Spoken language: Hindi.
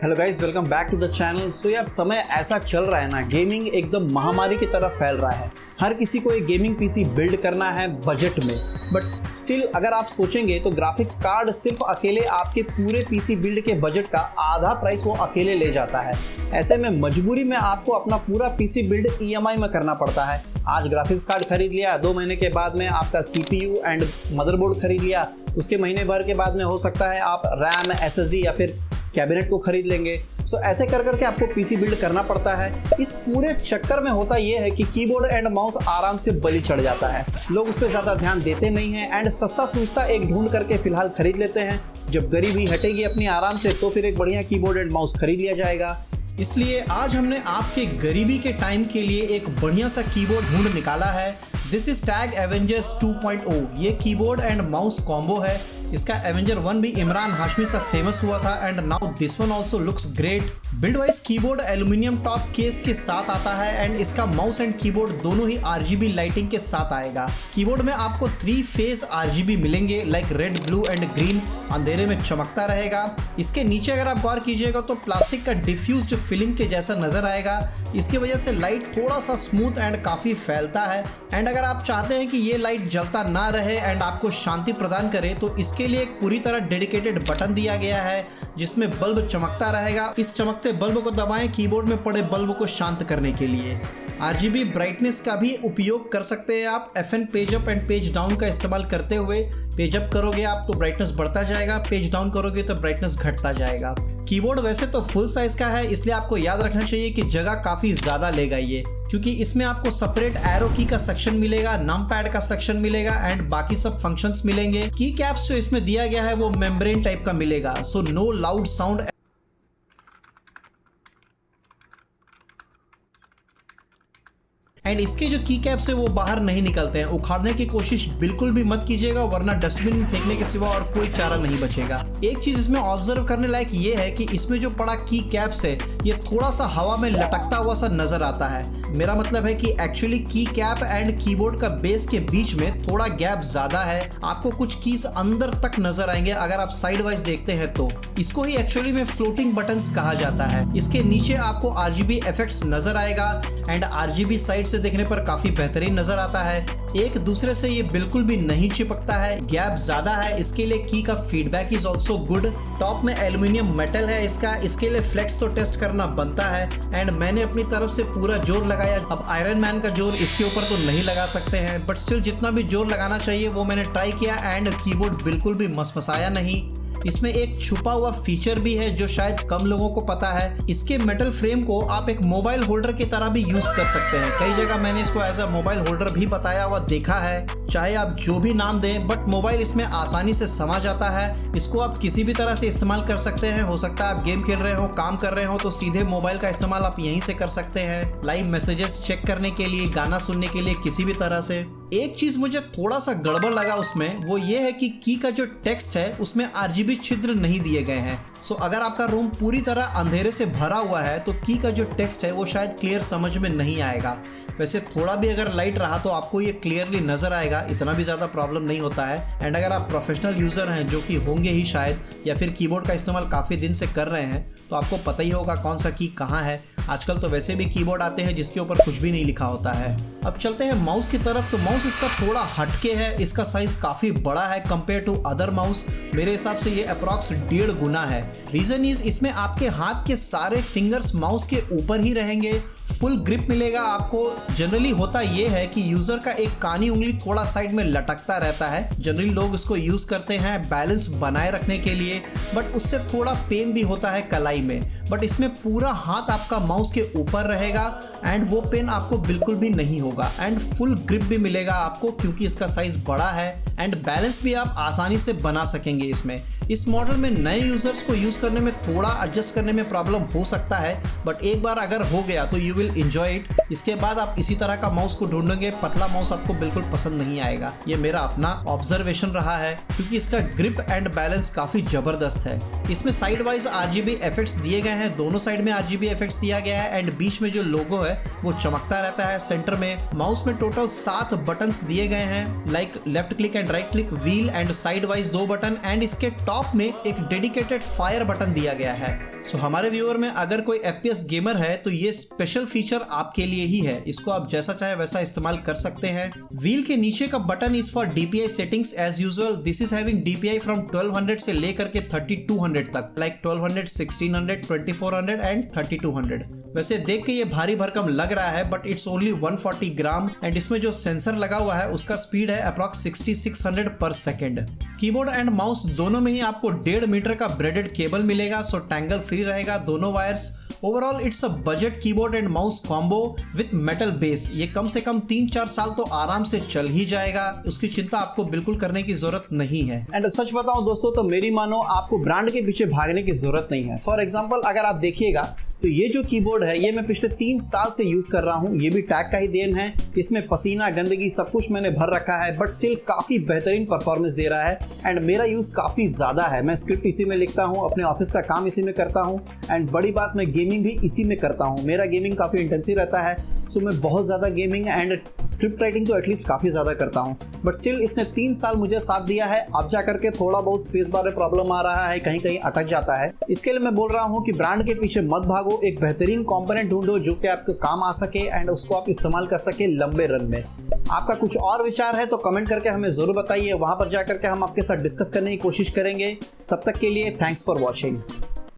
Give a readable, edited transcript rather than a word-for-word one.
Hello guys, welcome back to the channel. So यार, समय ऐसा चल रहा है ना, गेमिंग एकदम महामारी की तरफ फैल रहा है। हर किसी को एक गेमिंग पीसी बिल्ड करना है बजट में, बट स्टिल अगर आप सोचेंगे तो ग्राफिक्स कार्ड सिर्फ अकेले आपके पूरे पीसी बिल्ड के बजट का आधा प्राइस वो अकेले ले जाता है। ऐसे में मजबूरी में आपको अपना पूरा पीसी बिल्ड ईएमआई में करना पड़ता है। आज ग्राफिक्स कार्ड खरीद लिया, 2 महीने के बाद में आपका सीपीयू एंड मदरबोर्ड खरीद लिया, उसके महीने भर के बाद में हो सकता है आप रैम, एसएसडी या फिर कैबिनेट को खरीद लेंगे। सो ऐसे कर करके आपको पीसी बिल्ड करना पड़ता है। इस पूरे चक्कर में होता यह है कि कीबोर्ड एंड माउस आराम से बलि चढ़ जाता है। लोग उस पर ज़्यादा ध्यान देते नहीं हैं एंड सस्ता सुस्ता एक ढूंढ करके फिलहाल खरीद लेते हैं। जब गरीबी हटेगी अपनी आराम से तो फिर एक बढ़िया कीबोर्ड एंड माउस खरीद लिया जाएगा। इसलिए आज हमने आपके गरीबी के टाइम के लिए एक बढ़िया सा कीबोर्ड ढूंढ निकाला है। This is tag Avengers 2.0। ये कीबोर्ड एंड माउस कॉम्बो है। इसका एवेंजर 1 भी इमरान हाशमी से फेमस हुआ था and now this one also looks great. Build wise keyboard aluminium top case के साथ आता है एंड इसका माउस एंड कीबोर्ड दोनों ही RGB लाइटिंग के साथ आएगा। कीबोर्ड में आपको 3 फेज RGB मिलेंगे, like red, blue and green. अंधेरे में चमकता रहेगा। इसके नीचे अगर आप गौर कीजिएगा तो प्लास्टिक का डिफ्यूज्ड फिलिंग के जैसा नजर आएगा। इसकी वजह से लाइट थोड़ा सा स्मूथ एंड काफी फैलता है। एंड अगर आप चाहते हैं कि ये लाइट जलता ना रहे एंड आपको शांति प्रदान करे तो इसके लिए एक पूरी तरह डेडिकेटेड बटन दिया गया है जिसमें बल्ब चमकता रहेगा। इस चमकते बल्ब को दबाएं कीबोर्ड में पड़े बल्ब को शांत करने के लिए। RGB ब्राइटनेस का भी उपयोग कर सकते हैं आप। FN page up and page down का इस्तेमाल करते हुए पेज अप करोगे आप तो ब्राइटनेस बढ़ता जाएगा, पेज डाउन करोगे तो ब्राइटनेस घटता जाएगा। कीबोर्ड वैसे तो फुल साइज का है, इसलिए आपको याद रखना चाहिए कि जगह काफी ज्यादा लेगा ये, क्योंकि इसमें आपको सेपरेट एरो की का सेक्शन मिलेगा, नम पैड का सेक्शन मिलेगा एंड बाकी सब फंक्शंस मिलेंगे। की कैप्स जो इसमें दिया गया है वो मेम्ब्रेन टाइप का मिलेगा, so no loud sound. And इसके जो की कैप्स है वो बाहर नहीं निकलते हैं। उखाड़ने की कोशिश बिल्कुल भी मत कीजिएगा वरना डस्टबिन में फेंकने के सिवा और कोई चारा नहीं बचेगा। एक चीज इसमें ऑब्जर्व करने लायक ये है कि इसमें जो पड़ा की कैप्स है ये थोड़ा सा हवा में लटकता हुआ सा नजर आता है। मेरा मतलब है कि एक्चुअली की कैप एंड कीबोर्ड का बेस के बीच में थोड़ा गैप ज्यादा है। आपको कुछ कीज अंदर तक नजर आएंगे अगर आप साइड वाइज देखते हैं तो। इसको ही एक्चुअली में फ्लोटिंग बटन्स कहा जाता है। इसके नीचे आपको RGB इफेक्ट्स नजर आएगा एंड RGB साइड से देखने पर काफी बेहतरीन नजर आता है। एक दूसरे से ये बिल्कुल भी नहीं चिपकता है, गैप ज्यादा है। इसके लिए की का feedback is also good. Top में एल्यूमिनियम मेटल है इसके लिए फ्लेक्स तो टेस्ट करना बनता है एंड मैंने अपनी तरफ से पूरा जोर लगाया। अब आयरन मैन का जोर इसके ऊपर तो नहीं लगा सकते हैं, बट स्टिल जितना भी जोर लगाना चाहिए वो मैंने ट्राई किया एंड कीबोर्ड बिल्कुल भी मसमसाया नहीं। इसमें एक छुपा हुआ फीचर भी है जो शायद कम लोगों को पता है। इसके मेटल फ्रेम को आप एक मोबाइल होल्डर की तरह भी यूज कर सकते हैं। कई जगह मैंने इसको एज अ मोबाइल होल्डर भी बताया हुआ देखा है। चाहे आप जो भी नाम दें बट मोबाइल इसमें आसानी से समा जाता है। इसको आप किसी भी तरह से इस्तेमाल कर सकते हैं। हो सकता है आप गेम खेल रहे हो, काम कर रहे हो तो सीधे मोबाइल का इस्तेमाल आप यहीं से कर सकते हैं, लाइव मैसेजेस चेक करने के लिए, गाना सुनने के लिए, किसी भी तरह से। एक चीज मुझे थोड़ा सा गड़बड़ लगा उसमें, वो ये है कि की का जो टेक्स्ट है उसमें RGB छिद्र नहीं दिए गए हैं। सो अगर आपका रूम पूरी तरह अंधेरे से भरा हुआ है तो की का जो टेक्स्ट है वो शायद क्लियर समझ में नहीं आएगा। वैसे थोड़ा भी अगर लाइट रहा तो आपको ये क्लियरली नजर आएगा, इतना भी ज्यादा प्रॉब्लम नहीं होता है। एंड अगर आप प्रोफेशनल यूजर हैं जो कि होंगे ही शायद, या फिर कीबोर्ड का इस्तेमाल काफी दिन से कर रहे हैं तो आपको पता ही होगा कौन सा की कहाँ है। आजकल तो वैसे भी कीबोर्ड आते हैं जिसके ऊपर कुछ भी नहीं लिखा होता है। अब चलते हैं माउस की तरफ। तो माउस इसका थोड़ा हटके है, इसका साइज काफी बड़ा है कंपेयर टू अदर माउस। मेरे हिसाब से ये अप्रॉक्स 1.5 गुना है। रीजन इज इसमें आपके हाथ के सारे फिंगर्स माउस के ऊपर ही रहेंगे, फुल ग्रिप मिलेगा आपको। जनरली होता ये है कि यूजर का एक कानी उंगली थोड़ा साइड में लटकता रहता है। जनरली लोग इसको यूज करते हैं बैलेंस बनाए रखने के लिए, बट उससे थोड़ा पेन भी होता है कलाई में। बट इसमें पूरा हाथ आपका माउस के ऊपर रहेगा एंड वो पेन आपको बिल्कुल भी नहीं होगा एंड फुल ग्रिप भी मिलेगा आपको क्योंकि इसका साइज बड़ा है एंड बैलेंस भी आप आसानी से बना सकेंगे इसमें। इस मॉडल में नए यूजर्स को यूज करने में थोड़ा एडजस्ट करने में प्रॉब्लम हो सकता है, बट एक बार अगर हो गया तो यू विल एंजॉय इट। इसके बाद आप इसी तरह का माउस को ढूंढेंगे, पतला माउस आपको बिल्कुल पसंद नहीं आएगा। ये मेरा अपना ऑब्जर्वेशन रहा है क्योंकि इसका ग्रिप एंड बैलेंस काफी जबरदस्त है। इसमें साइड वाइज RGB इफेक्ट्स दिए गए हैं, दोनों साइड में RGB इफेक्ट्स दिया गया है एंड बीच में जो लोगो है वो चमकता रहता है। सेंटर में माउस में टोटल 7 बटन्स दिए गए हैं, like left click and right click, wheel and side wise 2 button and इसके टॉप में एक डेडिकेटेड फायर बटन दिया गया है। सो हमारे व्यूअर में अगर कोई FPS गेमर है तो ये स्पेशल फीचर आपके लिए ही है। इसको आप जैसा चाहे वैसा इस्तेमाल कर सकते हैं। व्हील के नीचे का button is for DPI settings as usual. This is having DPI from 1200 से लेकर के 3200 तक, लाइक 1200, 1600, 2400 एंड 3200। वैसे देख के ये भारी भरकम लग रहा है but it's only 140 gram and इसमें जो सेंसर लगा हुआ है उसका स्पीड है अप्रॉक्स 6600 पर सेकेंड। कीबोर्ड एंड माउस दोनों में ही आपको 1.5 मीटर का ब्रेडेड केबल मिलेगा, सो टैंगल फ्री रहेगा दोनों wires. Overall it's a budget keyboard and mouse combo with metal base. ये कम से कम 3-4 साल तो आराम से चल ही जाएगा, उसकी चिंता आपको बिल्कुल करने की जरूरत नहीं है। एंड सच बताऊं दोस्तों तो मेरी मानो आपको ब्रांड के पीछे भागने की जरूरत नहीं है। फॉर एग्जांपल अगर आप देखिएगा तो ये जो कीबोर्ड है ये मैं पिछले 3 साल से यूज कर रहा हूँ। ये भी टैग का ही देन है, इसमें पसीना गंदगी सब कुछ मैंने भर रखा है बट स्टिल काफी बेहतरीन परफॉर्मेंस दे रहा है एंड मेरा यूज काफी ज्यादा है। मैं स्क्रिप्ट इसी में लिखता हूँ, अपने ऑफिस का काम इसी में करता हूँ एंड बड़ी बात मैं गेमिंग भी इसी में करता हूँ। मेरा गेमिंग काफी इंटेंसिव रहता है, सो मैं बहुत ज्यादा गेमिंग एंड स्क्रिप्ट राइटिंग तो एटलीस्ट काफी ज्यादा करता हूँ बट स्टिल इसने 3 साल मुझे साथ दिया है। अब जा करके थोड़ा बहुत स्पेस बार में प्रॉब्लम आ रहा है, कहीं कहीं अटक जाता है। इसके लिए मैं बोल रहा हूँ कि ब्रांड के पीछे मत भागो, एक बेहतरीन कंपोनेंट ढूंढो जो कि आपके काम आ सके एंड उसको आप इस्तेमाल कर सके लंबे रन में। आपका कुछ और विचार है तो कमेंट करके हमें जरूर बताइए, वहां पर जाकर के हम आपके साथ डिस्कस करने की कोशिश करेंगे। तब तक के लिए थैंक्स फॉर वॉचिंग।